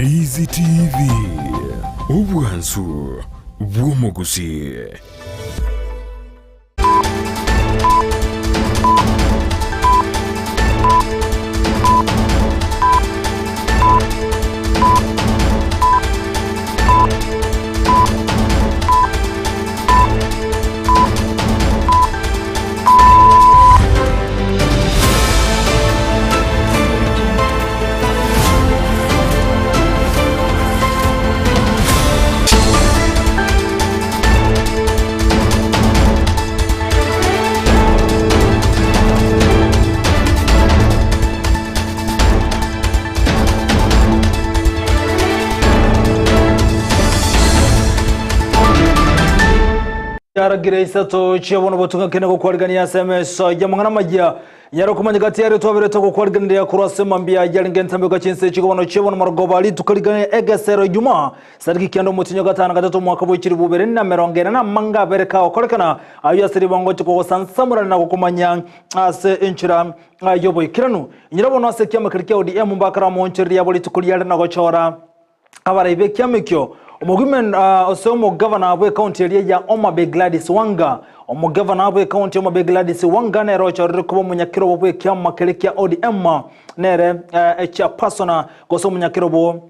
Ndizi TV Ubwansu Bwumugusi. Yaragirisa to chiabona botunga kene ko kwarigania SMS yamangana majya yaro kumanya gati yare to abere to ko kwarigania ya kurase mambia yaringe ntambe ko chinse chikobono chiabona margobali tukarigania egesero juma sariki kyando mutinyo gatana gatatu mwaka bo chiri bubere na merongera na manga bereka okorekana ayo asiri bango chiko sansamura na kumanya ase inchira yobo ikiranu nyirabona ase kyamakirikya ODM mbakara mu nchiri ya boli tukuliyare na gochora abara kyamekyo Omugumen osomo governor wa county ya Homa Bay Gladys Wanga governor wa county Homa Bay Gladys Wanga ne rocha rikubo munyakiro bwe kyama kelekya ODM nere echa persona goso munyakiro bo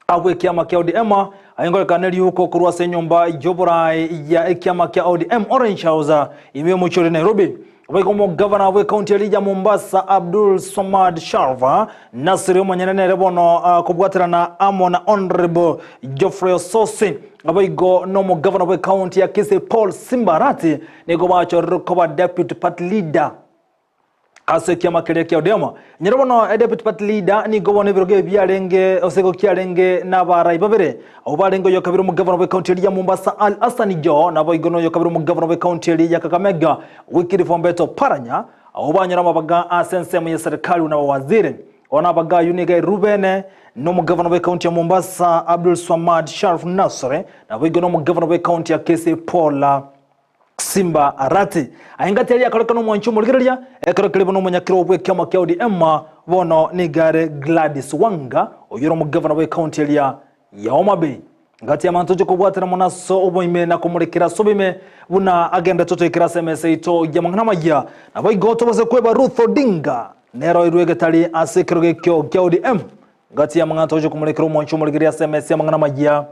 abwe kyama kya ODM ayingole kaneli uko kurwase nyumba jobora ya kyama kya ODM Orange House iwe muchore Nairobi. Waikomo governor wa county ya Mombasa Abdul Somad Sharva Nasiri Mwanyanene rebono kubwatira na Amon Honorable Geoffrey Ososi abaigo nomo governor wa county ya Kisii Paul Simbarati nigo bacho rukoba deputy party leader ase kyama kelekya ODM nyirebono deputy party leader nigo bone biroge byarenge osego kyarenge nabarayi babere obarengo yo kabiro mu governor wa county ya Mombasa Al Hassan Jo nabaigo no yo kabiro mu governor wa county ya Kakamega Wycliffe Mbeto Paranya obanyira mabaga asense mu serikali na waziri onabaga Unigai Rubene no mu governor wa county ya Mombasa Abdul Swamad Sharif Nasre nabaigo no mu governor wa county ya Kisii Paul Simba Arati aingati ya kalekano mwanchu mulgiria ekerekele no munyakiro bwe kyama kya ODM bono nigare Gladys Wanga oyoro mu governor we county ya Homa Bay ngati ya mantoje ko bwatira munaso oboime na kumulikira sobime buna agenda toto ikira SMS ito ya mangana majya nabayigoto bose kweba Ruth Odinga nero irwege tali asekeroge kya ODM ngati ya mantoje kumulikira mwanchu mulgiria SMS ya mangana majya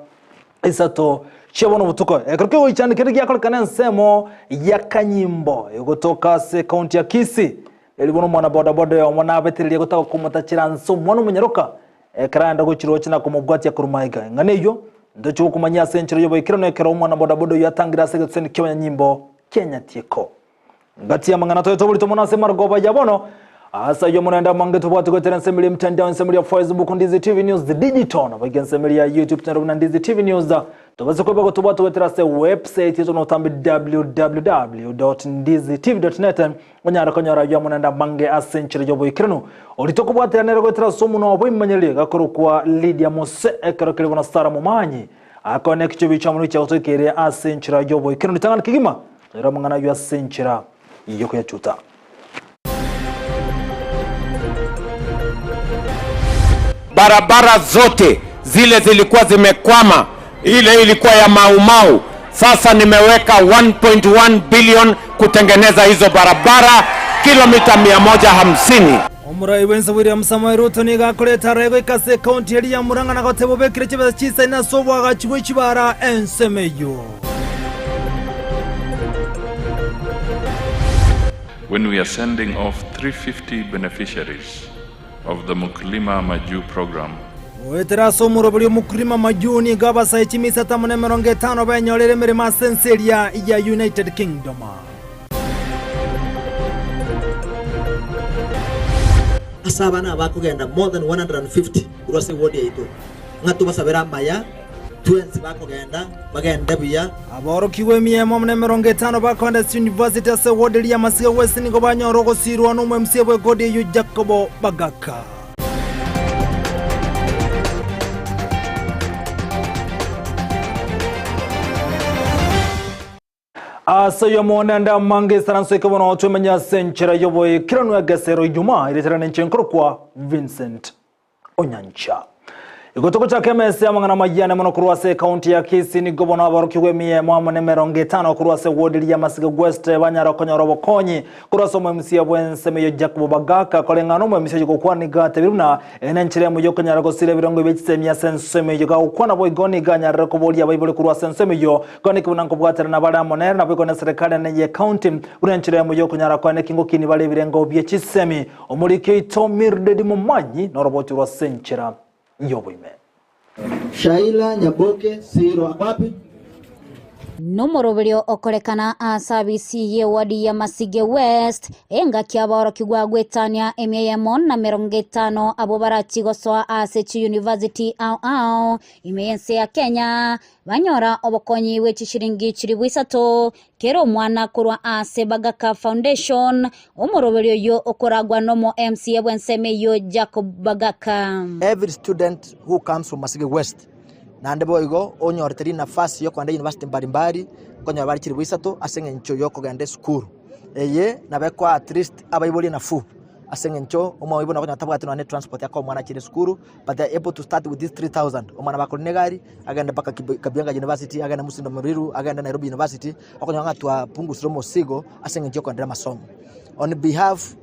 isato chiabono butuko ekerekeo ichandikire yakolekana nsemo ya kanyimbo yogotoka se county ya Kisii elibono mwana boda boda yo mwana betirire gotaka kumutachira nso mwana munyaroka ekranda go chiro china kumubwati ya kurumaiga nganeyo ndocho kumanya senchiro yobo ikirano ekero mwana boda boda yatangira se getseni kyonya nyimbo Kenya tieko ngati ya mangana toyo tobuli tomona se margoba yabono asa yo munenda mange tubwatu gotera nsemili mtandao nsemili ya Facebook Ndizi TV News the digital na bagen nsemili ya YouTube channel na Ndizi TV News tubaze kweba gotubwatu gotera se website yetu no tambi www.ndizitv.net onyara konyara yo munenda mange asenchire yobo ikirano olitokubwatira nero gotera somu no boy manyeli gakoro kwa Lydia Mose ekerokele bona Sara Mumanyi akone kichobi chamunu cha otokere asenchire yobo ikirano tangana kigima era mangana yo asenchira yoko ya chuta. Barabara zote zile zilikuwa zimekwama, ile ilikuwa ya Maumau. Sasa nimeweka 1.1 billion kutengeneza hizo barabara kilomita 150. Omurai wenza William Samuel Ruto niga koleta rego ikase county ya Murang'a na gotebo bekire kibaza chisa ina sobwa gachibwe chibara ensemeyo. When we are sending off 350 beneficiaries of the Mukulima Maju program. Wetera somuro buli Mukulima Maju ni gaba sa ichimisa tamune 50 banyorere mere masenseria ya United Kingdom. Asabana bakugenda more than 150 urose wodi yitu. Ngatu basabera maya 20 bakugenda bagenda biya aboro kiwe miyemo mune 50 bakonda University se wodi ya Masiga West ni gobanya rogo sirwa no MC bwe godi yu Jacobo Bagaka. Asayo monanda mange saranso ikabono otumenya senchera yoboye kirano ya gasero Juma ireterana nchenkoro kwa Vincent Onyancha. Igotoko cha kemese amangana majane mono kurwase county ya Kisii ni gobona barukiwe miye mwamo nemero 5 kurwase ward ya Masige West banyara konyoro bokonyi kurwase MC abwense meyo Jacob Bagaka kolengano mu MC yokwani gate biruna enenchire mu yokonyara gosire birongo bechisemya sense meyo ga ukwana boygoni ganyara ko boli abayibole kurwase sense meyo kone kubunanko bwatera na bala monera na bigone serikali na ye county urenchire mu yokonyara kwane kingo kini bale birengo byechisemi omulike itomirde mu manyi no roboti rwa senchira yoboime Shaila Nyaboke Siro wapi Nomoroberio okorekana a service ye wadi ya Masige West enga kiabaro kigwa gwetania emyemon na 50 abobarachi goswa Asechi University imeyense ya Kenya banyora obokonyi wechi shiringi chiribwisato kero mwana kurwa Ase Bagaka Foundation omoroberio yo okoragwa nomo MC bwenseme yo Jacob Bagaka. Every student who comes from Masige West na ndebo igo onyorteri nafasi yo kwanda university mbalimbali konya bari kiri bwisatu asenge ncho yo kogande school eye nabekwa at least abayiboli nafu asenge ncho omo ibona konya tabwa tino ne transport yako mwana kiri school but they are able to start with this 3000 omwana bakoli negari agenda baka Kabianga University agenda Musindo Muriru agenda Nairobi University okonya ngatwa pungusiro mosigo asenge ncho kwanda masomo on behalf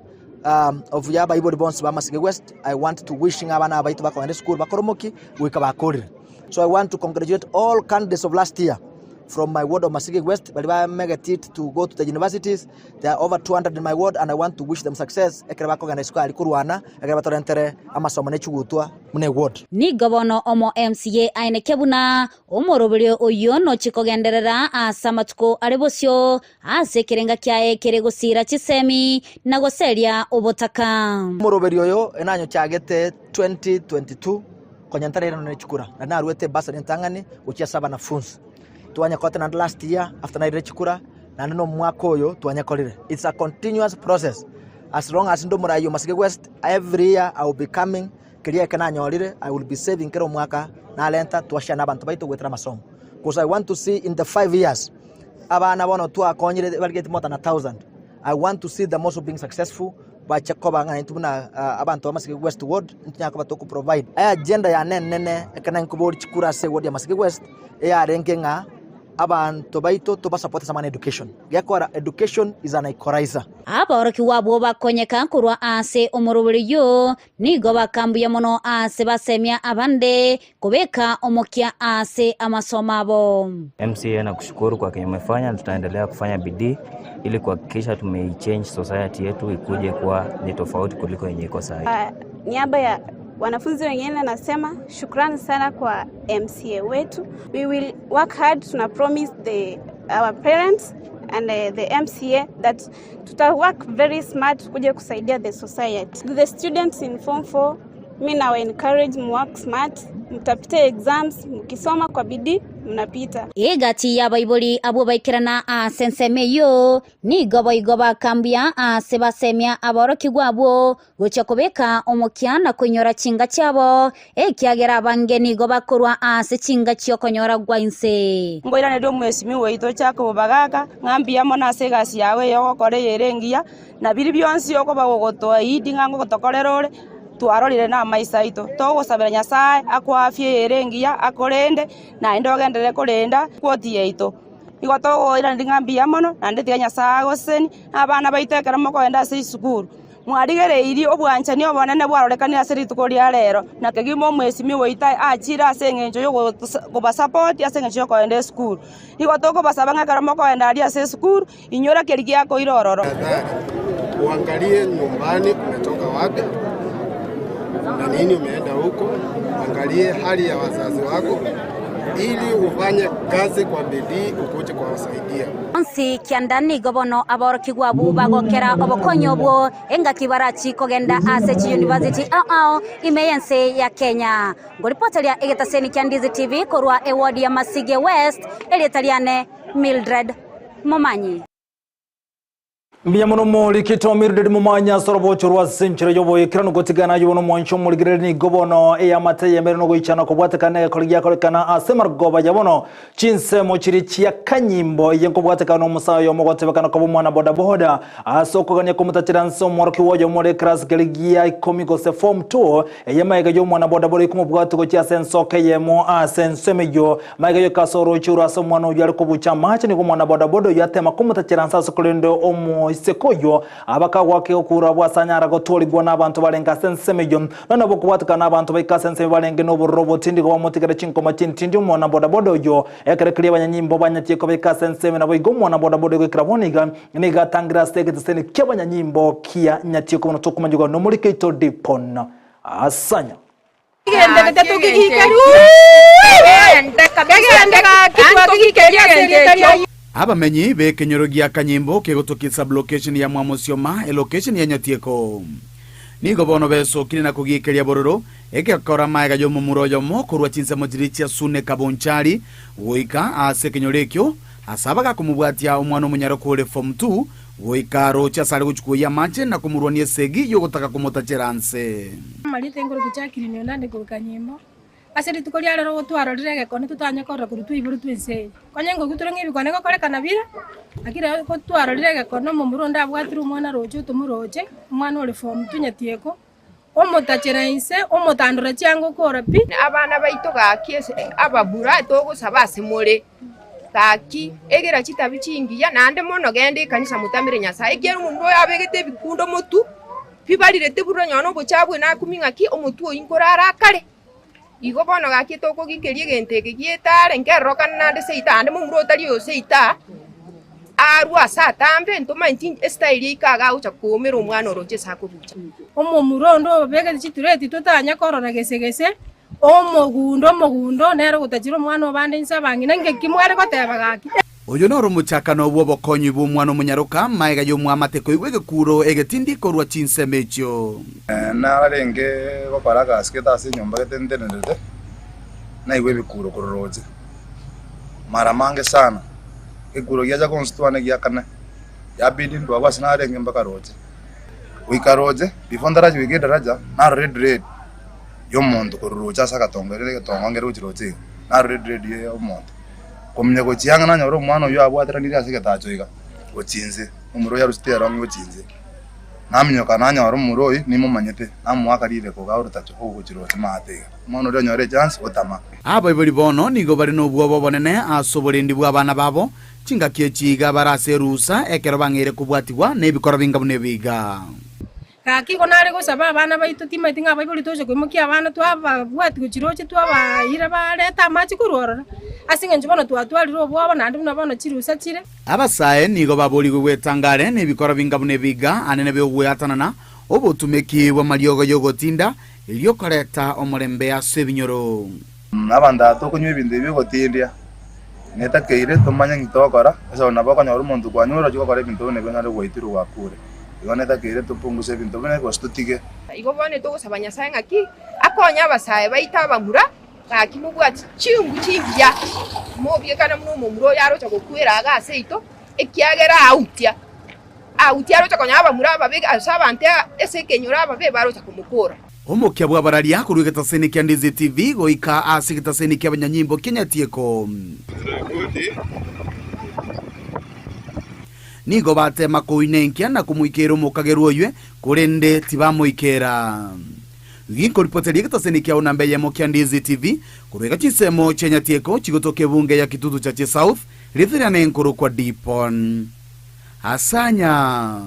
of yaba iboli bonds ba Masige West. I want to wishing abana abayitu bakwa school bakoromoki wikabakorire. So I want to congratulate all candidates of last year from my ward of Masige West. Baliba mega it to go to the universities. There are over 200 in my ward and I want to wish them success. Ekerabako gana school alikuruana, ekerabato entere amasomo nechugutwa mune ward. Ni gobono omo MCA aine kebuna omoroberio oyono chikogenderera asamatuko arebosyo asekerenga kyae keregosira chisemi nagoseria obotaka. Omoroberio yo enanyo chagete 2022 konyantare no nechukura na ruete basa ntangane uchia saba na funds tuanya kote na last year after na rechukura na no mwaka oyo tuanya kolire. It's a continuous process as long as ndo murayo Masige West. Every year I will be coming kiria kana nyorire. I will be saving kero mwaka na lenta tuashana abantu baito gwetera masomo because I want to see in the 5 years abana bono tu akonyire barget more than 1000. I want to see them also being successful. Bachakoba nga intubuna abantu ba Masige West ward ntinya ko batoko provide agenda ya nene ekana nkubori chikura se ward ya Masige West ya renkenga abantu baito to support sama education yakora. Education is an equalizer. Aboroki wabo bakonyeka kurwa Ase omoroberio nigo bakambuye mono Ase basemya abande kubeka omokia Ase amasomabo. MCA na kushukuru kwa kenye umefanya, tutaendelea kufanya bidii ili kuhakikisha tumechange society yetu ikuje kuwa ni tofauti kuliko yenye iko sasa. Niaba ya wanafunzi wengine nasema shukrani sana kwa MCA wetu. We will work hard to promise our parents and the MCA that tuta work very smart kuja kusaidia the society. The students in Form 4, mimi na encourage mu work smart, mtapita exams, mkisoma kwa bidii mnapita. Egati ya baiboli abo baikirana asensemeyo ni goba kambia sebasemya aboroki gwabo gocha kubeka omukyana kunyora chinga cyabo ekyagera abangeni goba kurwa ase chinga cyo konyora gwainse ngoira ndo mwesimi weito cyako Bagaka ngambia mona segasi yawe yokore yerengia na biri byonsi yoko bagogotoa idi ngango gotokorerore tuarorire na maisaito togo sabera Nyasaye akwafye yerengia akorende na indogendere korenda kwoti yeito igotogo ira ndingambia mono na ndetiga Nyasaye goseni abana baitekera moko enda se isukuru mwarigere iri obwanchani obonene bwarorekanira se ritukoria rero na kegimo mwesimi woita achira asengenjo yo go support asengenjo ko enda school igotogo basabanga karamoko enda ali ase school inyora kerigi yako irororo. Uangalie nyumbani umetoka wapi na nini umeenda huko, angalie hali ya wazazi wako ili ufanye kazi kwa bidii ukuje kwa wasaidia. Onsi kiandani gobono aboroki gwabu bagokera obokonyobwo enga kibarachi kogenda Asechi University imeyense ya Kenya. Ngoripotalia egetaseni Kyandizi TV korwa award ya Masige West elitaliane Mildred Momanyi. Mbiyamuno muri kitomirire mu manya sorobocho rwa senchire yoboye kirano gotigana yubono mwancho muri gireni gobono eyamate yemere no goichana ko bwatekana ekoligia kolekana asemar goba yabono chinsemo chiri chia kanyimbo yenko bwatekana musayo mo gotebekana ko mwana boda boda asoko ganya ko mutachiranso moroki woyo muri class geligia ikomiko se form 2 eyamaga yo mwana boda boda ikumo bwatuko chia senso kayemo asensemeyo maga yo kasoro chura so mwana yari ko bucha mache ni ko mwana boda boda yatema ko mutachiransa sokolendo omo isekoyo abakagwake okura bwasanyara gotolibwa n'abantu balenga sensemeyo none bokwatika n'abantu baikasense balenge no roboti ndiko bamutigara chinkoma chintindi umwana boda boda yo ekerekiriye abanyanyimbo banyatie ko baikasense na boigo umwana boda boda gwikiraboniga nigatangira steke tsene kyabanyanyimbo kia nyatie ko notokumanjwa no muri keito dipon asanya abamenyi bekenyorogia kanyimbo kegotokisa location ya Mwamosioma location ya Nyatieko nigo bono beso kinina kugikeria bororo ekekora maega yo mumuroyo mokorwa chinsa mojiricha sune kabonchari goika ase kenyorekyo asabaga kumubwatia umwana umunyaro kole form 2 goika rocha sare guchukuya mache na kumurwanie segi yo gotaka kumotacheranse malite ngoro kuchakiri nyonande ko kanyimbo asiri tukolia rero gotwaro rirege kone tutanya kora kurutu iburu twese konyengo guturenga ibikone ko koleka bira akira ko twaro rirege kone mu muronda bwatiri umwana rojo tumuroje umwana uri form Nyatieko omotacherainse omotandura cyango kora pi abana baito gakiese ababura togo sabase more taki egera chitabicingiya nande mono gende kanisa mutamire Nyasaye egera umuntu yabegete bikundo mutu pibalire teburo nyono bochabwe na kuminga ki omutu oyinkorara kare igo bono gakito ko gikerie gente gietare nkerroka nande seita ande mumro tali yo seita arwa satambe ntoma inti style ikaga ucha komera umwana oroche sako bucha omo murondo bege chitureti tutanya korora gesegese omogundo nero gutachira umwana obande insabangi nange kimware koteba gaki oyo noro muchakano bwo bokonyi bwo mwana munyaruka maega yo mwamateko igwege kuro egetindi korwa chinsemecho na renge go paraga sketa se nyomba getendenede na igwe bikuro kororoje mara mange sana ikuro yaja konstwane gyakana ya bidi ndo abasina renge mbaka roje wikaroje bifondara jwige daraja na red yo mondo kororoja saka tongere tongongere uchiroje na red yo mondo komnya ko chianga nyoro mwana yo abwatira ndiri asike tachoiga ochinze umuro ya rustera ngo ochinze namnyo kana nyoro muroi nimo manyete namwakarire ko gauru tacho ko kuchiro timate mwana ro nyore chance otama abo ibori bono nigo bari no bwo bonene asoborendi bwa bana babo chinga kiechiga barase rusa ekero bangere kubwatigwa nebikora bingabune biga kaki konare go saba bana baito timatinga baibuli toje ko mukia bana twaba bwati kuchiroche twaba ira bareta machi kurora asinga njobono twatwaliro bwabo nandi munabona chirusa chire abasaye nigo baboli gwetangare nebikora bingabune biga anene byo gweatanana obutumeki bwa mariogo yogotinda iliyo koreta omurembe asebinyoro abanda to kunywe binde bigotindia neta keire tomanya ngitokora eso nabako nyoru muntu kwa nyoro jiko kore bintu ne bena rwaitiru wakure igoneta keire tupunguse bintu bene kostutige igo bone to gusaba Nyasaye ngaki akonya abasaye baita bamura ngaki mubwati chingu chingiya mobye kana mumuro yaro cha gokwera aga seito ekiagera autia ro cha konya bamura babega asabante ese kenyura babe baro cha kumukora omokia bwa bararia kurugeta seni kya Ndizi TV goika asikita seni kya banyanyimbo Nyatieko nigo batema kuinenkia na kumuikero mukageru ywe kurende tibamuikera ginko ripoteri gita kya unambe ya mokia Ndizi TV kurega chisemo Nyatieko chigotoke bunge ya kitutu cha South rithira nenkuru kwa Dipon asanya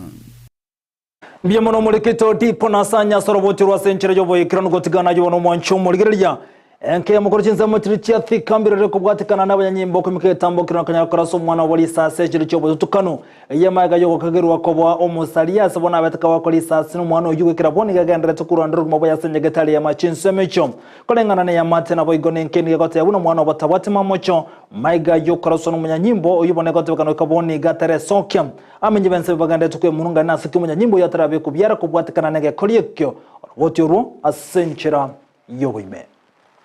Mbiyamuno muri keito dipon asanya sorobocho rwa senchire yoboye kirano gotigana yobono mwancho murigereria enke mukuru chinzamo chirichia thikambirere kubwatikana n'abanyanyimbo kumiketambo kirano kanyakaraso mwana wali sase chiri cyobo tukano yemaga yogo kagerwa kobwa omusalia sabona abataka wakoli sase no mwana yuge kiraboni gagendere tukurandira kumabo yasenyegetali ya machinsemecho kolengana ne yamate na boigone nkeni gakote yabuno mwana obatabati mamocho maiga yokaraso no munyanyimbo uyibone gote kano kaboni gatere sokya amenye bense bagande tukwe mununga nasi kumunyanyimbo yatarabe kubyara kubwatikana nege koliekyo wotiro asenchira yogoime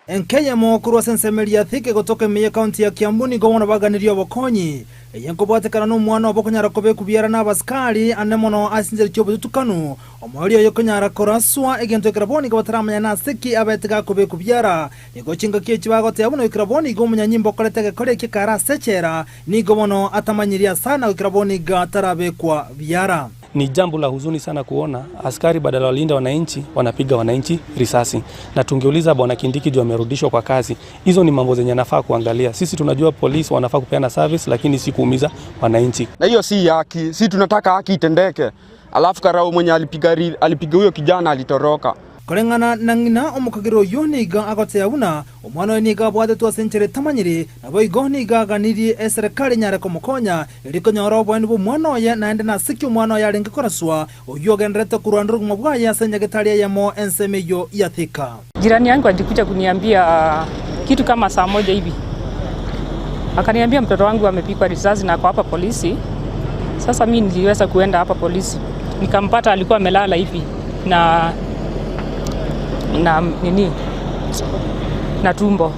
enkeyemo kurwa sensemeria thike gotoka meye county ya Kiambu ni gomona baganirio bokonyi eyenkobatekana no mwana obokonyara kobe kubiara na baskari anemono asinjeri cyobo tutukanu omwali yo konyara koraswa egento kraboni gotaramanya na siki abetega kobe kubiara negochinga kichi bagote abuno kraboni gomunya nyimbo koletege kole kikara sechera ni gomono atamanyiria sana kraboni gatarabe kwa biara. Ni jambo la huzuni sana kuona askari badala walinda wananchi wanapiga wananchi risasi, na tungeuliza bwana Kindiki juu amerudishwa kwa kazi. Hizo ni mambo zenye nafaa kuangalia. Sisi tunajua polisi wanafaa kupeana service, lakini si kuumiza wananchi. Na hiyo si haki. Sisi tunataka haki itendeke. Alafu karao mwenye alipiga huyo kijana alitoroka. Korengana nangina omukagiro yoniga agote abuna omwana niga bwade to senchere tamanyiri nabo igoniga ganiri eserikali nyare komukonya eliko nyoro bwani bu mwana ya naende na siki mwana ya lenge koraswa oyogendrete kuranduru mabwaya senyagetalia yamo ensemeyo yathika. Jirani yangu alikuja kuniambia kitu kama saa moja hivi. Akaniambia mtoto wangu amepigwa risasi na kwa hapa polisi. Sasa mimi niliweza kuenda hapa polisi. Nikampata alikuwa amelala hivi na tumbo.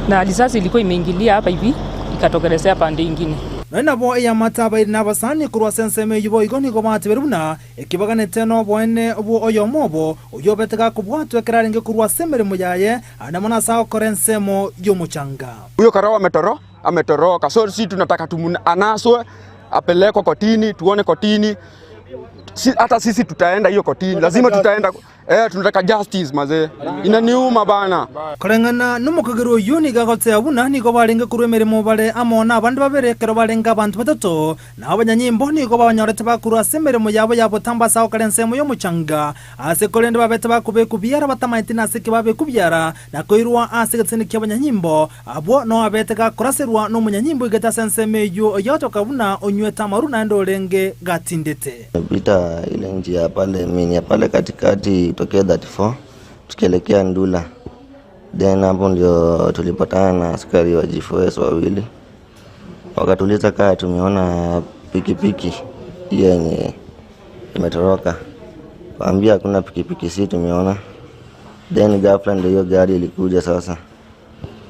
Na risasi ilikuwa imeingilia hapa hivi ikatokelezea pande nyingine. Naina bo ya mataba ina basani kurwa senseme yubo igoni ko mateberuna ekibagane teno boene obo oyomobo oyobetega kubwatwe kiraringe kurwa semere muyaye anamona sao korensemo yomuchanga. Huyo karao ametoroka. So sisi tunataka anaswe apelekwe kotini, tuone kotini. Hata sisi tutaenda hiyo kotini, lazima tutaenda. Tunataka justice mazee. Inaniuma bana. Korengana numukagiro yuni gagote abuna ni go balinge kurwemere mobale amona abandi baberekero balenga abantu batatu na abanyanyimbo ni go banyorete bakuru semere mu yabo tambasa okarensemo yo muchanga ase kolende babete bakube kubyara batamaiti na sike babe kubyara na koirwa ase getsene kyabanyanyimbo abo no abete gakoraserwa no munyanyimbo igeta senseme yo yotoka buna onyweta maruna ndolenge gatindete pita ile njia pale mini pale katikati tokea 34 tukielekea Ndula. Then hapo ndio tulipatana na askari wa G4S wawili. Wakatuliza kaa tumeona pikipiki yenye imetoroka. Waambia kuna pikipiki si tumeona. Then ghafla ndio hiyo gari ilikuja sasa.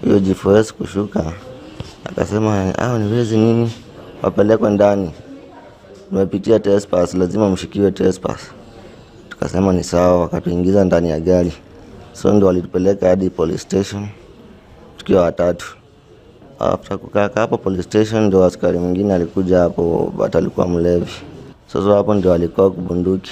Hiyo G4S kushuka. Akasema niwezi nini? Wapelekwe ndani. Tumepitia trespass, lazima mshikiwe trespass. Tukasema ni sawa, wakatuingiza ndani ya gari. So ndio walitupeleka hadi police station tukiwa watatu. After kukaa hapo police station ndio askari mwingine alikuja hapo, but alikuwa mlevi. Sasa hapo ndio alikuwa kubunduki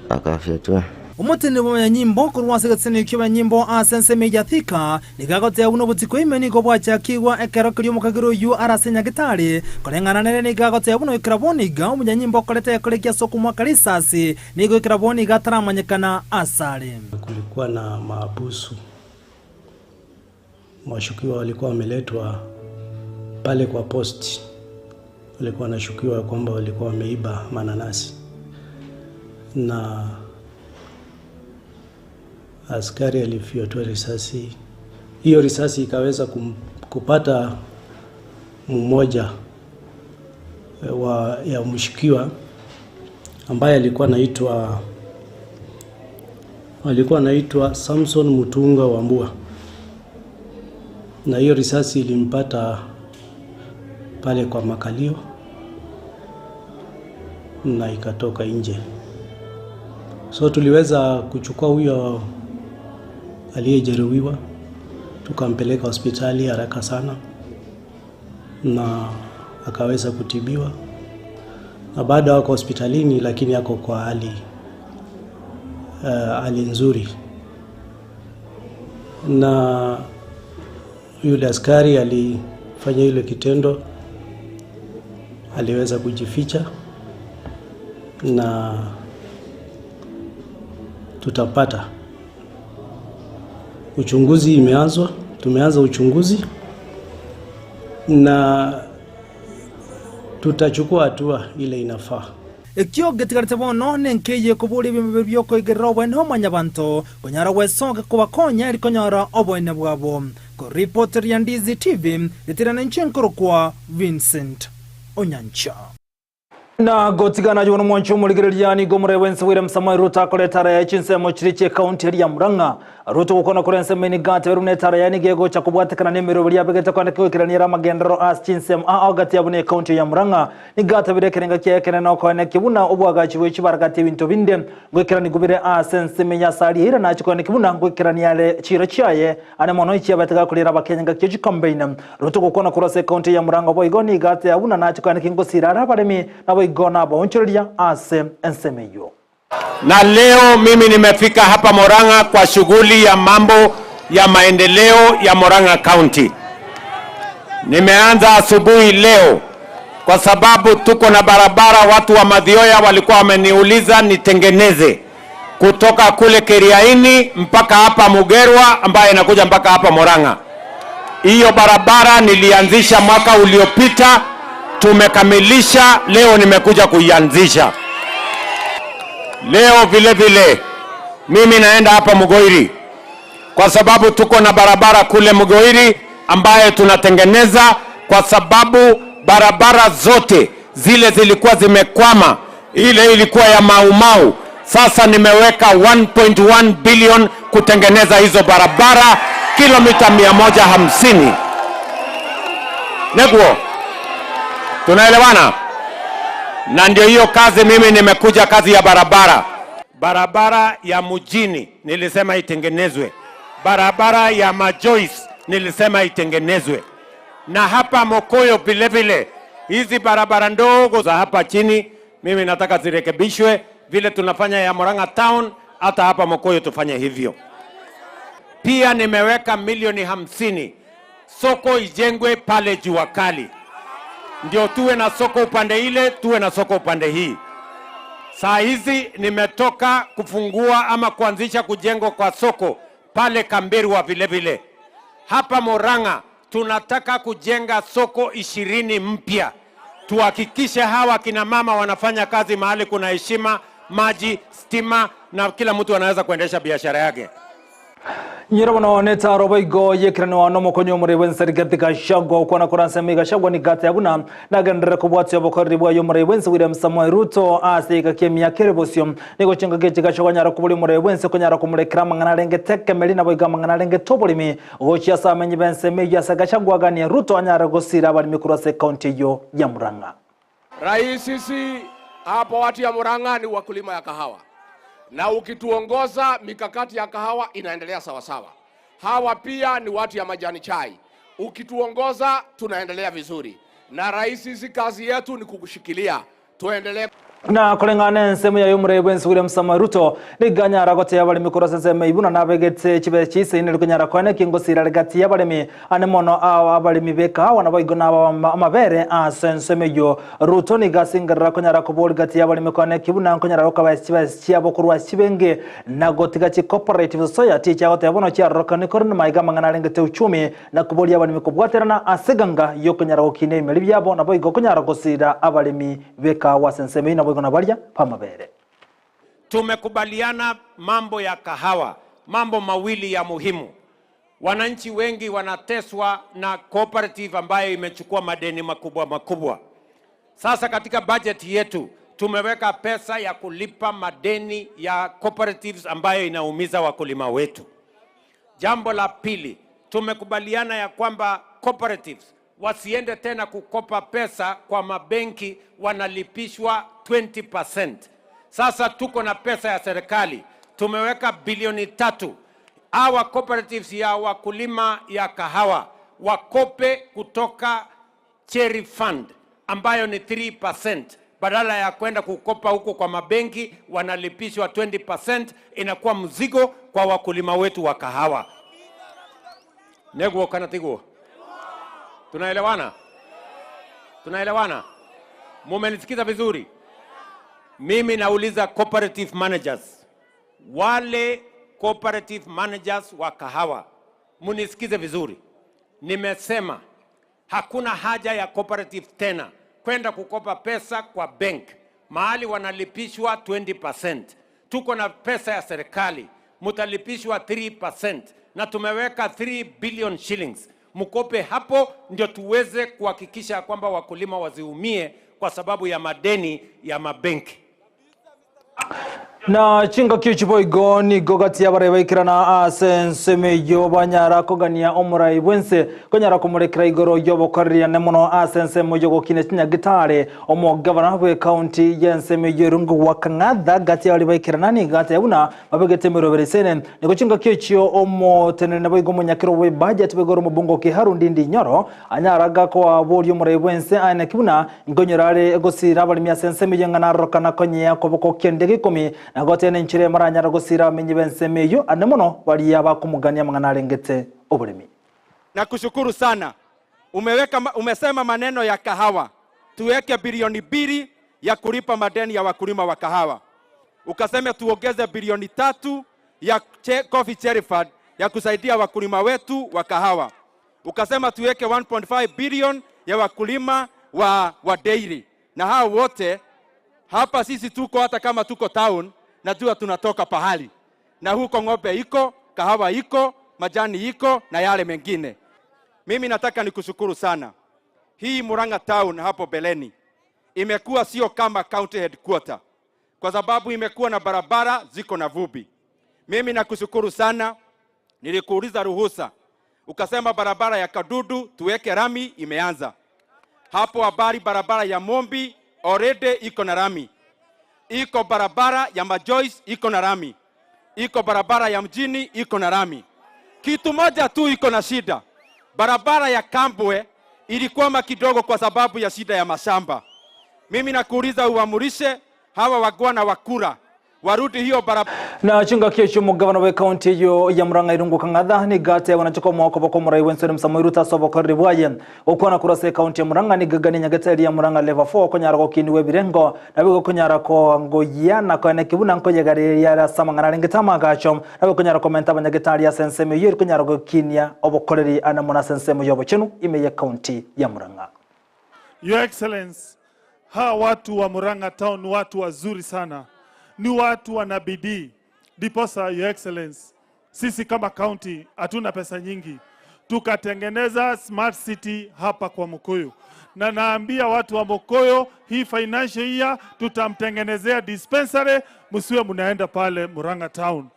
akafyetua. Umutini wa nyimbo kurwase gatsene kiba nyimbo asense mejathika nigagote uno butiko imeni go bwacha kiwa ekero kiri mukagiro yu arasenya gitari korengana nene nigagote uno ikraboni ga umunyanyimbo kolete kolekia sokumwa kalisasi nigo ikraboni gataramanyekana asale. Kulikuwa na maabusu, washukiwa walikuwa wameletwa pale kwa post, walikuwa wanashukiwa kwamba walikuwa wameiba mananasi na askari alifyatua risasi. Hiyo risasi ikaweza kupata mmoja ya mshukiwa ambaye alikuwa anaitwa Samson Mutunga Wambua, na hiyo risasi ilimpata pale kwa makalio na ikatoka nje. So tuliweza kuchukua huyo aliyejeruhiwa tukampeleka hospitali haraka sana na akaweza kutibiwa, na baada wako hospitalini lakini yako kwa hali nzuri. Na yule askari alifanya ile kitendo, aliweza kujificha na tutapata uchunguzi tumeanza uchunguzi na tutachukua hatua ile inafaa. Ekyo getigarite bono nenkeye kuburi bimbe byoko igerero bwene manyabanto konyara wesonga kubakonya irikonyara obwene bwabo. Ko reporter ya Ndizi TV litirana nchenkoro kwa Vincent Onyancha. na gotigana jono mwanchu muligiririani gomure wense wire msamai Ruto akoletara ya chinsemo chiriche kaunti ya Murang'a. Ruto gukona kurense meni gate werune tara yani gego cha kubwatikana nemero bya begete kwanda kwikiraniira magendero as chinsemo agati yabune kaunti ya Murang'a ni gate birekerenga kyekene no kone kibuna obwagachi wechi baragati bintu binde gwikirani gubire asense menya sali hira na chikone kibuna gwikirani yale chira chaye ane mono ichi abataka kulira abakenga kyeji combine. Ruto gukona kurase kaunti ya Murang'a boigoni gate yabuna na chikone kingosira baremi na boigona bonchoria ase ensemeyo. Na leo mimi nimefika hapa Murang'a kwa shughuli ya mambo ya maendeleo ya Murang'a County. Nimeanza asubuhi leo kwa sababu tuko na barabara, watu wa Mathioya walikuwa wameniuliza nitengeneze kutoka kule Keriaini mpaka hapa Mugerwa ambaye inakuja mpaka hapa Murang'a. Hiyo barabara nilianzisha mwaka uliopita, tumekamilisha, leo nimekuja kuianzisha. Leo vile vile mimi naenda hapa Mugoiri kwa sababu tuko na barabara kule Mugoiri ambaye tunatengeneza, kwa sababu barabara zote zile zilikuwa zimekwama, ile ilikuwa ya Maumau. Sasa nimeweka 1.1 billion kutengeneza hizo barabara kilomita 150. Negwo, tunaelewana? Na ndio hiyo kazi mimi nimekuja, kazi ya barabara. Barabara ya mjini nilisema itengenezwe. Barabara ya Majoice nilisema itengenezwe. Na hapa Mokoyo vile vile hizi barabara ndogo za hapa chini mimi nataka zirekebishwe vile tunafanya ya Murang'a Town, hata hapa Mokoyo tufanye hivyo. Pia nimeweka milioni 50 soko ijengwe pale Jua Kali. Ndio tuwe na soko upande ile, tuwe na soko upande hii. Saa hizi nimetoka kufungua ama kuanzisha kujengwa kwa soko pale Kambirwa vile vile. Hapa Murang'a tunataka kujenga soko 20 mpya. Tuhakikishe hawa kina mama wanafanya kazi mahali kuna heshima, maji, stima na kila mtu anaweza kuendesha biashara yake. Nyirabono neta roboigo yekrano wano mokonyo muri wense gatika shagwa ukona kuranse mega shagwa ni gate yabuna nagendere kubwatsi yabokori bwa yo muri wense William Samoei Ruto asika kemia kerebosyo niko chenga gechi gashogwa nyara kubuli muri wense kunyara kumulekira mangana lenge teke melina boiga mangana lenge tobolimi gochi asa menyi bense meja sagashagwa gani Ruto anyara gosira bali mikurase county yo ya Murang'a. Rais, sisi hapo watu ya Murang'a ni wakulima ya kahawa. Na ukituongoza mikakati ya kahawa inaendelea sawa sawa. Hawa pia ni watu ya majani chai. Ukituongoza tunaendelea vizuri. Na rais, sisi kazi yetu ni kukushikilia. Tuendelee. Na kulingana nsemo ya yumure wense William Samoei Ruto liganya ragote ya bali mikurase zeme ibuna nabegete chibe chise ni liganya rakwane kingosira ligati ya bali anemono abali mibeka wana boigona amabere asensemeyo Ruto ni gasingira kunyara kuboli gati ya bali mikwane kibuna kunyara rokaba chibe chiabo kurwa chibenge na gotiga chi cooperative society cha gote yabono cha rokane korne maiga mangana lengete uchumi na kuboli ya bali mikobwaterana aseganga yo kunyara okine melibyabo na boigo kunyara gosira abali mibeka wasensemeyo Tumekubaliana mambo ya kahawa, mambo mawili ya muhimu. Wananchi wengi wanateswa na cooperative ambayo imechukua madeni makubwa makubwa. Sasa katika budget yetu tumeweka pesa ya kulipa madeni ya cooperatives ambayo inaumiza wakulima wetu. Jambo la pili, tumekubaliana ya kwamba cooperatives wasiende tena kukopa pesa kwa mabenki, wanalipishwa 20%. Sasa tuko na pesa ya serikali, tumeweka bilioni 3. Hawa cooperatives ya wakulima ya kahawa wakope kutoka Cherry Fund ambayo ni 3%. Badala ya kwenda kukopa huko kwa mabenki, wanalipishwa 20%, inakuwa mzigo kwa wakulima wetu wa kahawa. Negwo kanatigo. Tunaelewana? Tunaelewana? Mumenisikiza vizuri? Mimi nauliza cooperative managers. Wale cooperative managers wa kahawa, munisikize vizuri. Nimesema hakuna haja ya cooperative tena kwenda kukopa pesa kwa bank mahali wanalipishwa 20%. Tuko na pesa ya serikali, mutalipishwa 3%, na tumeweka 3 billion shillings. Mkope hapo ndio tuweze kuhakikisha kwamba wakulima waziumie kwa sababu ya madeni ya mabenki. Na chinga kichiboigo ni gogati yabarebaikirana asensemeyo banyara kogania omurai bwense konyara kumurekera igoro yobokorria nemono asensemeyo gokine kinya gitare omo governor we county yensemeyo rungu wakangatha gati yabarebaikirana ni gati yabuna babegete merobere sene niko chinga kichio omo tenene boigo munyakiro we budget begoro mubungo ke harundindi nyoro anyara gako abori omurai bwense ane kibuna ngonyorare egosira bali mya sensemeyo ngana rokana konye koboko kende gikomi na gotene nchire maranyara gosira menye bensemeyo anemono bali abakumugania mangana rengete oburimi. Na kushukuru sana umesema maneno ya kahawa tuweke bilioni 2 ya kulipa madeni ya wakulima wa kahawa, ukasema tuongeze bilioni 3 ya coffee cherry fund ya kusaidia wakulima wetu wa kahawa, ukasema tuweke 1.5 billion ya wakulima wa dairy. Na hao wote hapa sisi tuko, hata kama tuko town najua tunatoka pahali, na huko ng'ombe iko, kahawa iko, majani iko na yale mengine. Mimi nataka nikushukuru sana. Hii Murang'a town hapo beleni imekuwa sio kama county headquarter, kwa sababu imekuwa na barabara ziko na vumbi. Mimi nakushukuru sana, nilikuuliza ruhusa ukasema barabara ya Kadudu tuweke rami, imeanza hapo. Habari barabara ya Mombi already iko na rami, iko barabara ya Majoice iko na rami, iko barabara ya mjini iko na rami. Kitu moja tu iko na shida, barabara ya Kambwe ilikuwa kidogo kwa sababu ya shida ya mashamba. Mimi nakuuliza uamurishe hawa wagwana wakura warudi hiyo barabara. Na chinga kicho mugavana we county yo ya Murang'a irungu kangatha ni gate wanachoko mwako bako murai wensere msamoiruta sobo koribwaye okwana kurase county ya Murang'a ni gagani nyageteri ya Murang'a level 4 konyara ko kinwe birengo na bigo konyara ko ngoyana ko ne kibuna ko yegari ya samangana rengetama gachom na bigo konyara komenta banyagetari ya senseme yiri konyara ko kinya obokoreri ana mona senseme yobo chenu ime ya county ya Murang'a. Your Excellency, hawa watu wa Murang'a town watu wazuri sana, ni watu wana bidii. Diposa Your Excellency, sisi kama county hatuna pesa nyingi, tukatengeneza smart city hapa kwa Mukoyo, na naambia watu wa Mukoyo hii financial year tutamtengenezea dispensary, msiwe mnaenda pale Murang'a town.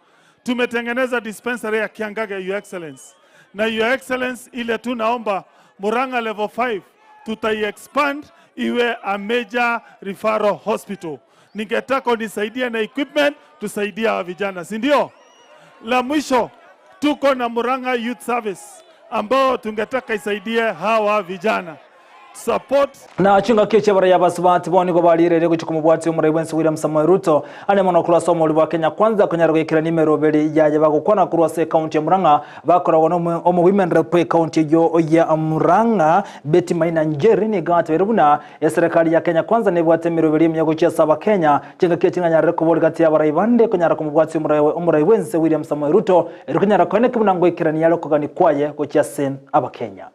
Tumetengeneza dispensary ya Kiangaga Your Excellency, na Your Excellency ile tunaomba Murang'a level 5 tutai-expand iwe a major referral hospital. Ningetaka unisaidie na equipment tusaidia vijana, si ndio? La mwisho tuko na Murang'a Youth Service ambao tungetaka isaidie hawa vijana support. Na chinga keche bara ya basubati boni go balire kuchukuma bwati umurai wensi William Samoei Ruto ane mono kula somo liwa Kenya kwanza konyara ikira nimero beli yaje bagukona kurwase county ya Murang'a bakora wono omo women rep county yo ya Murang'a Betty Maina Njeri ni gati berubuna ya serikali ya Kenya kwanza ne bwate mero beli ya kuchia saba Kenya chinga keche nganya rekobol gati ya bara ibande konyara kumubwati umurai wensi William Samoei Ruto konyara kone kubunango ikira ni yalo kogani kwaye kuchia sen aba Kenya.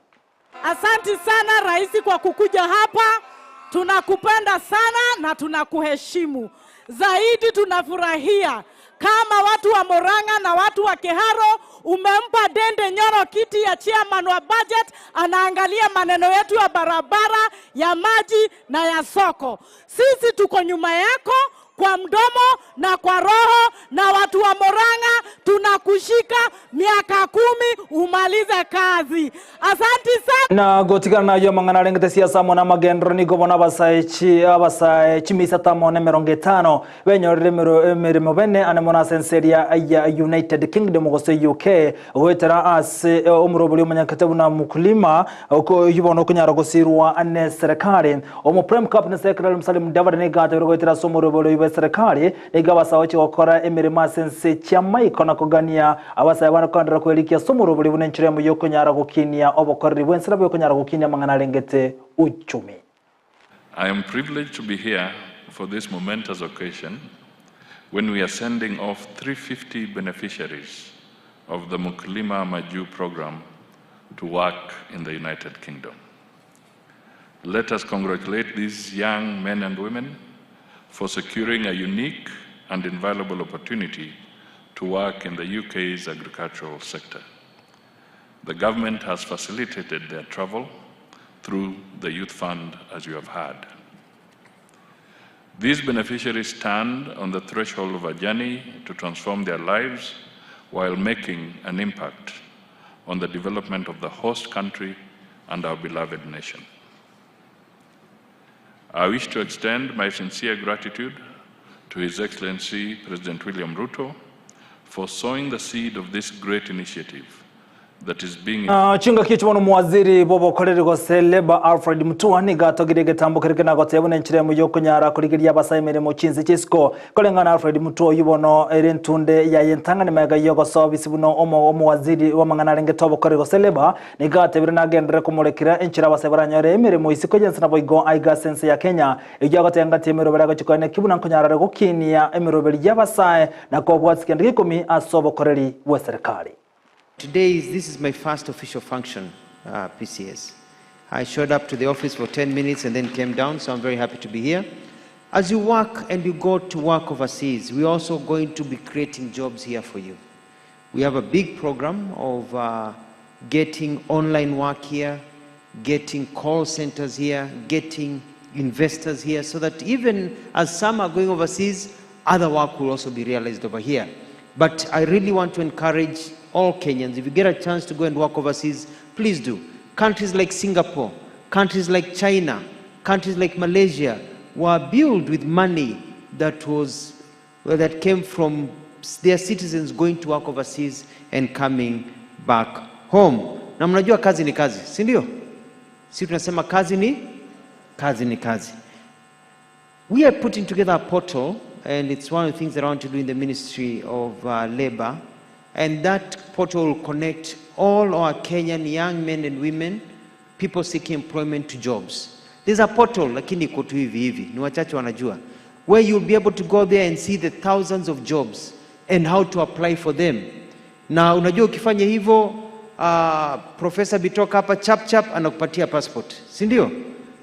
Asanti sana Rais kwa kukuja hapa. Tunakupenda sana na tunakuheshimu. Zaidi tunafurahia kama watu wa Murang'a na watu wa Keharo umempa Dende Nyoro kiti ya chairman wa budget, anaangalia maneno yetu ya barabara, ya maji na ya soko. Sisi tuko nyuma yako kwa mdomo na kwa roho, na watu wa Murang'a tunakushika miaka 10 umalize kazi. Asante sana. Na gotigana na yo mangana rengete siasa mona magendro ni gobona abasai chimisa tamone 50 benyorere meremo bene anemona senseria ya United Kingdom gose UK wetera ase omurobuli manyakatabu na mukulima uko yubono kunyara gosirwa ane serikali omo prem cup ne secretary Musalim Davide ne gata wetera somurobuli serikali igabasa wachi wakora emirima sense chama ikona kugania abasai bana kwandira kwelikia somurobuli bunenchire mu yoko nyara gukinia obokorri bwensira byo kunyara gukinia mangana rengete uchumi. I am privileged to be here for this momentous occasion when we are sending off 350 beneficiaries of the Mkulima Maju program to work in the United Kingdom. Let us congratulate these young men and women for securing a unique and invaluable opportunity to work in the UK's agricultural sector. The government has facilitated their travel through the Youth Fund, as you have heard. These beneficiaries stand on the threshold of a journey to transform their lives while making an impact on the development of the host country and our beloved nation. I wish to extend my sincere gratitude to His Excellency President William Ruto for sowing the seed of this great initiative that is being chinga kichwano mwaziri bobo korere gose Leba Alfred Mutua ni gatogire getambo kereke na gotebone nchire mu yokunyara kurigiria basaimere mu chinzi chisco kolengana Alfred Mutua yubono erentunde ya yentangane mega yogo service buno omo waziri wa mangana renge tobo korere gose Leba ni gatebire na gendere kumulekira nchira basebaranyore emere mu isiko jense na boigo aiga sense ya Kenya ijago tenga temero berago chikone kibuna nkonyara gukinia emero beri yabasae na kobwatsi kendikumi asobo koreri wa serikali. Today, this is my first official function, PCS. I showed up to the office for 10 minutes and then came down, so I'm very happy to be here. As you work and you go to work overseas, we're also going to be creating jobs here for you. We have a big program of getting online work here, getting call centers here, getting investors here, so that even as some are going overseas, other work will also be realized over here. But I really want to encourage all Kenyans, if you get a chance to go and work overseas, please do. Countries like Singapore, countries like China, countries like Malaysia were built with money that came from their citizens going to work overseas and coming back home. Na mnajua kazi ni kazi, si ndio? Si tunasema kazi ni kazi. We are putting together a portal, and it's one of the things that I want to do in the Ministry of Labor. And that portal will connect all our Kenyan young men and women, people seeking employment, to jobs. There's a portal, lakini iko tu hivi, ni wachache wanajua, where you'll be able to go there and see the thousands of jobs and how to apply for them. Na unajua ukifanya hivyo, Professor Bitoka hapa chap anakupatia passport, si ndio?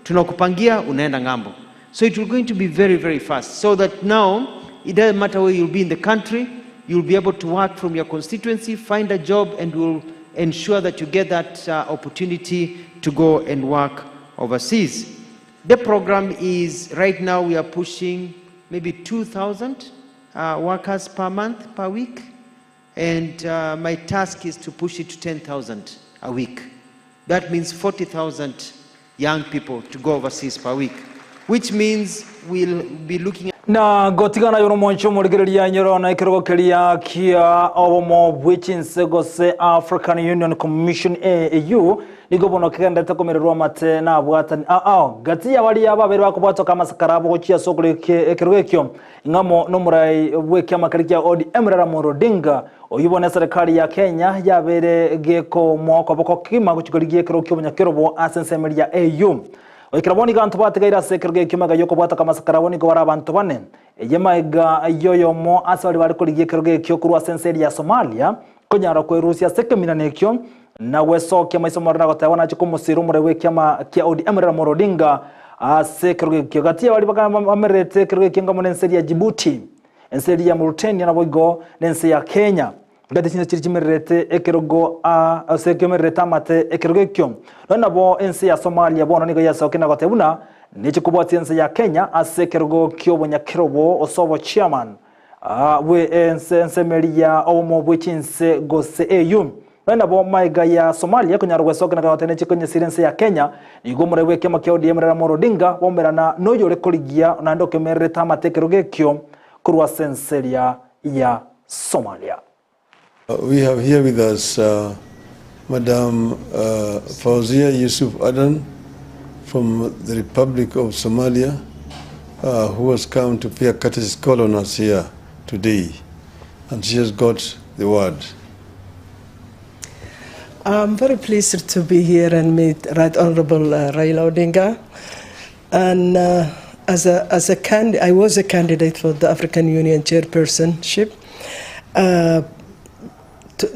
Tunakupangia unaenda ngambo. So it will going to be very, very fast, so that now it doesn't matter where you'll be in the country, you'll be able to work from your constituency, find a job, and we'll ensure that you get that opportunity to go and work overseas. The program is, right now we are pushing maybe 2,000 workers per month, per week. And my task is to push it to 10,000 a week. That means 40,000 young people to go overseas per week, which means we'll be looking at na gotigana yono moncho murigereria nyoro na ikirogokeria kia obomo bwichinse gose African Union Commission AU nigobono kigenda takomererwa mate na bwatani gati ya wali ababere bakubwato kama sakarabo gochia sogureke ekirwekyo ngamo no murai bwekya makarikia ODM Raila Odinga oyibone serikali ya Kenya yabere geko mwako boko kima guchigorigie kirokyo bunyakerobo asensemeria AU Oikraboni gantu bategaira sekerge kimaga yoko bwata kama sakaraboni go abantu bane yemaiga yoyomo asali bari kurigie kerge kyokurwa senseri ya Somalia konyara ko Russia sekemina nekyo na wesoke maisomo rana gotabona chiko musiru murewe kyama kya ODM Raila Odinga sekerge kyogati bari bamerete kerge kinga monenseri ya Djibouti enseri ya Mauritania na boigo nense ya Kenya gati sinye chirimerete ekerogo sekemerete amate ekeroge kyo nona bo ense ya Somalia bono nigo yasoke na gotebuna nichi kubwati ense ya Kenya asekerogo kyo bonyakerobo osobo chairman we ense melia omo bwichinse gose EU nona bo maiga ya Somalia kunyarwe soke na gotene chikonye sirense ya Kenya igomore we kema kyo ODM Raila Odinga bomberana noyo rekoligia na ndoke merete amate ekeroge kyo kurwa senseria ya Somalia. We have here with us Madam Fauzia Yusuf Adan from the Republic of Somalia, who has come to pay a courtesy call on us here today, and she has got the word. I'm very pleased to be here and meet Right Honorable Raila Odinga. And I was a candidate for the African Union chairpersonship.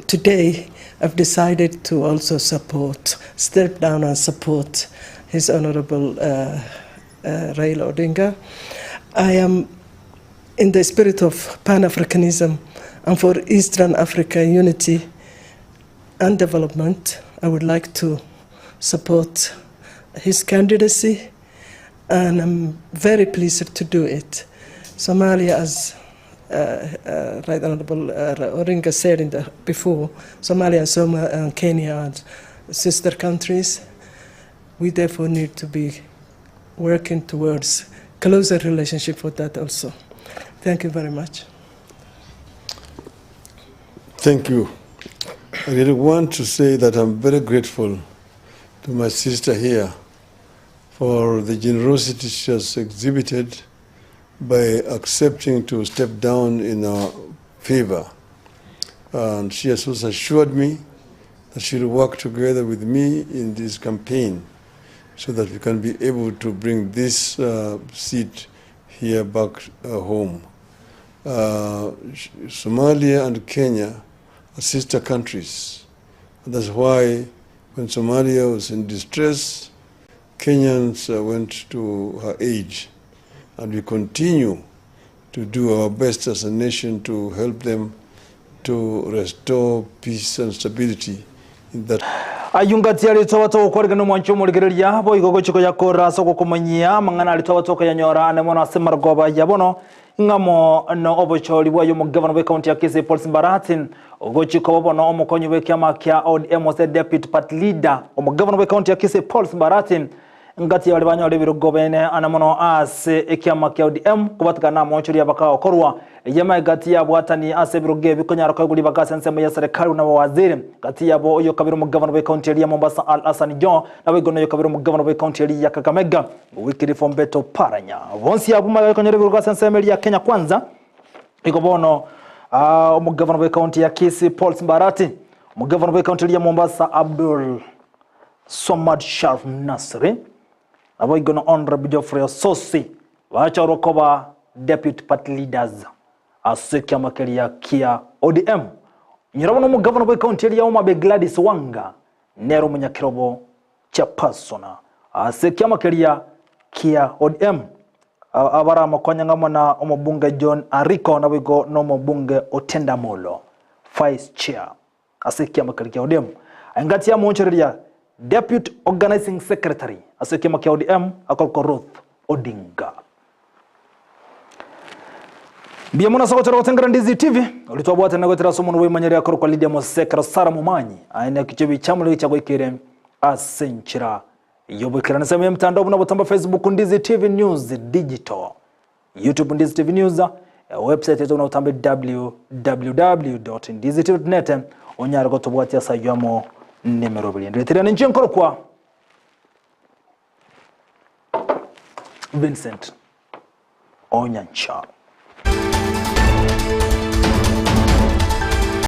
Today, I've decided to also step down and support His Honorable Raila Odinga. I am in the spirit of Pan-Africanism and for Eastern Africa unity and development. I would like to support his candidacy and I'm very pleased to do it. Somalia, as Right Honorable Oringa said before, Somalia and Kenya are sister countries. We therefore need to be working towards closer relationship for that also. Thank you very much. Thank you. I really want to say that I'm very grateful to my sister here for the generosity she has exhibited by accepting to step down in our favor. And she has also assured me that she will work together with me in this campaign so that we can be able to bring this seat here back home. Somalia and Kenya are sister countries. And that's why when Somalia was in distress, Kenyans went to her aid. And we continue to do our best as a nation to help them to restore peace and stability in that. Ayungati alitoa kwa rigano mwancho muligereria abo igogo chiko yakora soko kumanyia mangana alitoa yanyora anemona semargoba yabono ngamo no obocholi bwa yo governor we county ya Kisii Paul Mbaratin ogochiko bobono omukonyi we kyama kya ODM said deputy party leader governor we county ya Kisii Paul Mbaratin ngati wale banyole birugobene anamono ase ekyama kya ODM kubatikana mwancho ya bakao korwa yema gati ya bwatani ase biruge bikonyara ko guli bakase nsemo ya serikali na waziri gati ya bo yo kabiro governor we county ya Mombasa Al Hassan John na we gono yo kabiro governor we county ya Kakamega wikiri from Beto Paranya vonsi abuma konyere birugase nsemo ya Kenya Kwanza ikobono governor we county ya Kisii Paul Mbarati governor we county ya Mombasa Abdul Somad Sharif Nasri abo gono honorable Geoffrey Sosi wacha rokoba deputy party leaders aseke makelia kia ODM nyirabono mu governor we county ya Homa Bay Gladys Wanga nero munyakirobo cha persona aseke makelia kia ODM abara makonya ngamo na omubunge John Ariko na wigo no mubunge Otenda Molo vice chair aseke makelia ODM ngati ya moncheria deputy organizing secretary aseke makelia ODM akolko Ruth Odinga. Biamona sokotero kutengera Ndizi TV ulitwabwata na gotera somo no manyeri akoro kwa Lydia Mosekera Sara Mumanyi aina kichebi chamule cha gwikire asenchira yobekera nasema mtandao na botamba Facebook Ndizi TV News Digital, YouTube Ndizi TV News, website yetu na utambe www.ndizitv.net onyara gotobwati sayamo numero bili ndetera ninje nkoro kwa Vincent Onyancha.